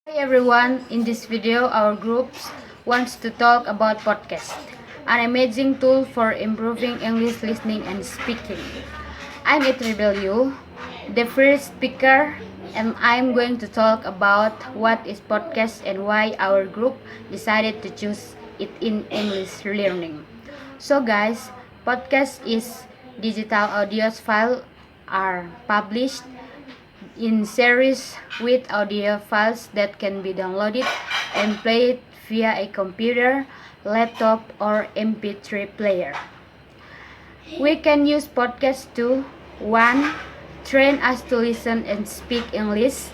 Hi everyone, in this video our groups wants to talk about podcast, an amazing tool for improving English listening and speaking. I'm Etrivelio, the first speaker, and I'm going to talk about what is podcast and why our group decided to choose it in English learning. So guys, podcast is digital audio file are published in series with audio files that can be downloaded and played via a computer, laptop, or MP3 player. We can use podcasts to 1. Train us to listen and speak English.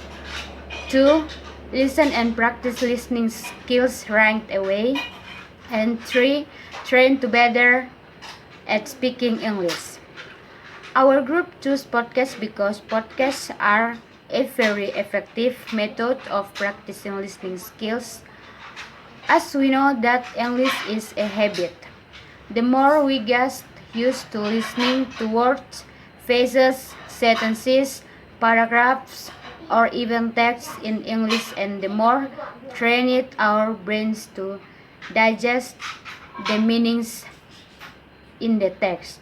2. Listen and practice listening skills right away. And 3. Train to better at speaking English. Our group chose podcasts because podcasts are a very effective method of practicing listening skills. As we know that English is a habit. The more we get used to listening to words, phrases, sentences, paragraphs, or even text in English, and the more trained our brains to digest the meanings in the text.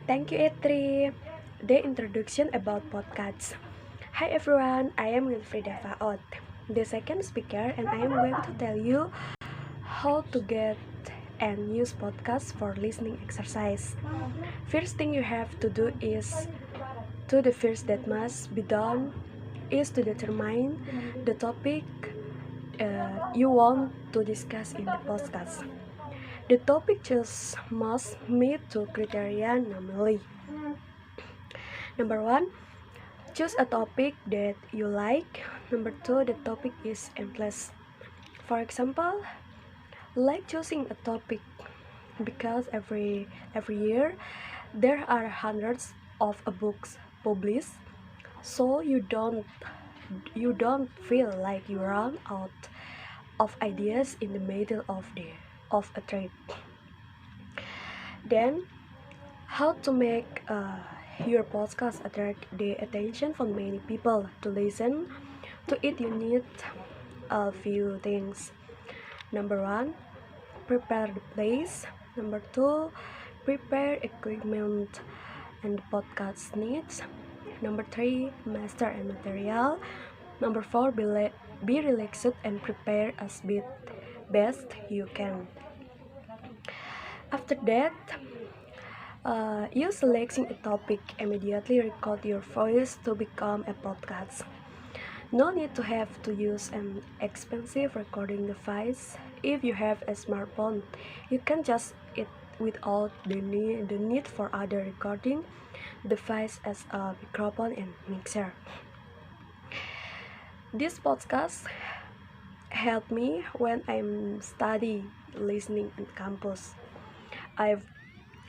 Thank you, Etri. The introduction about podcasts. Hi everyone, I am Wilfrida Faot, the second speaker, and I am going to tell you how to get and use podcasts for listening exercise. First thing you have to do is to the first that must be done is to determine the topic you want to discuss in the podcast. The topic just must meet two criteria normally. Number one, choose a topic that you like. Number two, the topic is endless. For example, like choosing a topic because every year there are hundreds of books published, so you don't feel like you run out of ideas in the middle of a trip. Then, how to make your podcast attract the attention for many people to listen to it? You need a few things. Number one, prepare the place. Number two, prepare equipment and the podcast needs. Number three, master and material. Number four, be relaxed and prepare as best you can. After that, you selecting a topic, immediately record your voice to become a podcast. No need to have to use an expensive recording device. If you have a smartphone, you can just it without the need for other recording device as a microphone and mixer. This podcast help me when I'm study listening in campus. I've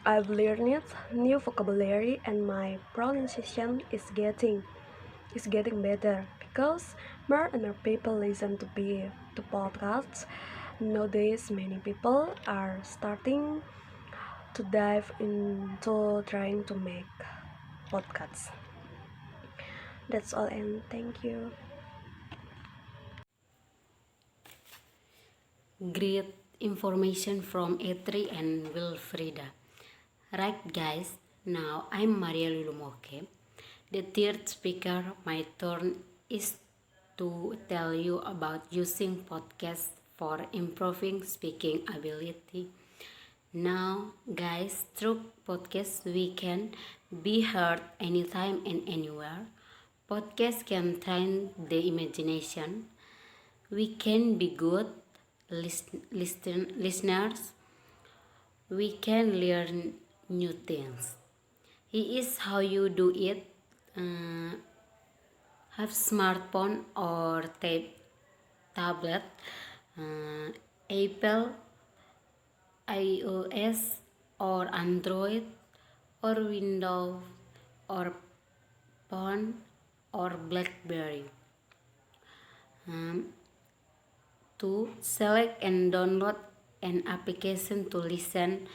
I've learned new vocabulary and my pronunciation is getting better because more and more people listen to podcasts. Nowadays, many people are starting to dive into trying to make podcasts. That's all, and thank you. Great information from Etri and Wilfrida. Right, guys, now I'm Maria Lulumoke, the third speaker. My turn is to tell you about using podcasts for improving speaking ability. Now, guys, through podcasts, we can be heard anytime and anywhere. Podcasts can train the imagination. We can be good listeners. We can learn new things. It is how you do it. Have smartphone or tablet, Apple, iOS, or Android, or Windows, or phone, or BlackBerry. To select and download an application to listen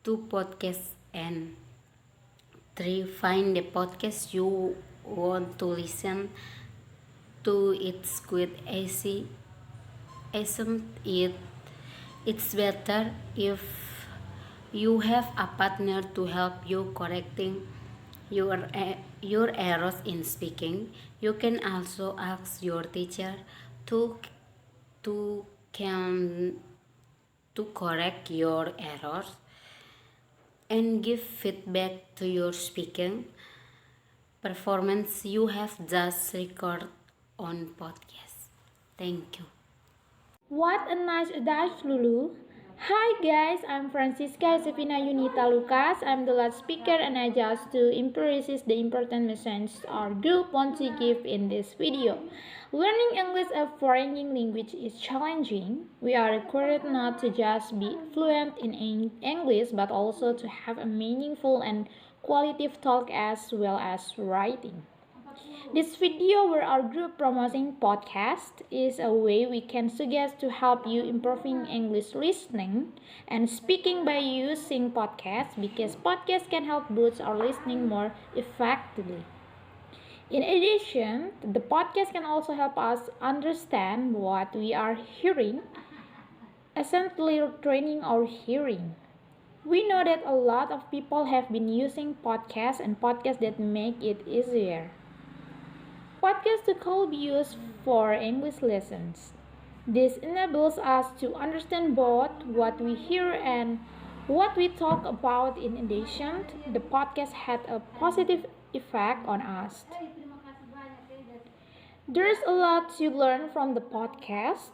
to podcasts, and 3. Find the podcast you want to listen to it quite easy, isn't it? It's better if you have a partner to help you correcting your errors in speaking. You can also ask your teacher to to can to correct your errors and give feedback to your speaking performance you have just recorded on podcast. Thank you. What a nice adage, Lulu. Hi guys, I'm Francisca Josefina Yunita Lucas. I'm the last speaker and I just to emphasize the important message our group wants to give in this video. Learning English, a foreign language, is challenging. We are required not to just be fluent in English but also to have a meaningful and qualitative talk as well as writing. This video where our group promoting podcast is a way we can suggest to help you improving English listening and speaking by using podcasts because podcasts can help boost our listening more effectively. In addition, the podcast can also help us understand what we are hearing, essentially training our hearing. We know that a lot of people have been using podcasts and podcasts that make it easier. Podcasts could be used for English lessons. This enables us to understand both what we hear and what we talk about. In addition, the podcast had a positive effect on us. There's a lot to learn from the podcast.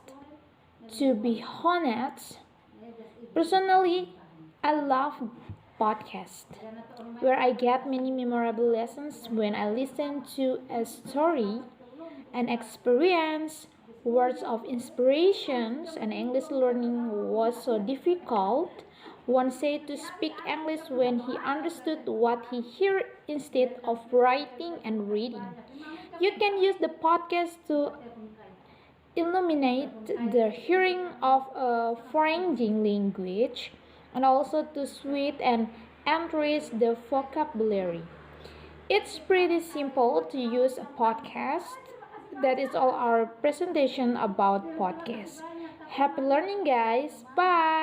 To be honest, personally, I love podcasts where I get many memorable lessons when I listen to a story, an experience, words of inspirations, and English learning was so difficult. One said to speak English when he understood what he heard instead of writing and reading. You can use the podcast to illuminate the hearing of a foreign language and also to sweet and enrich the vocabulary. It's pretty simple to use a podcast. That is all our presentation about podcasts. Happy learning, guys. Bye.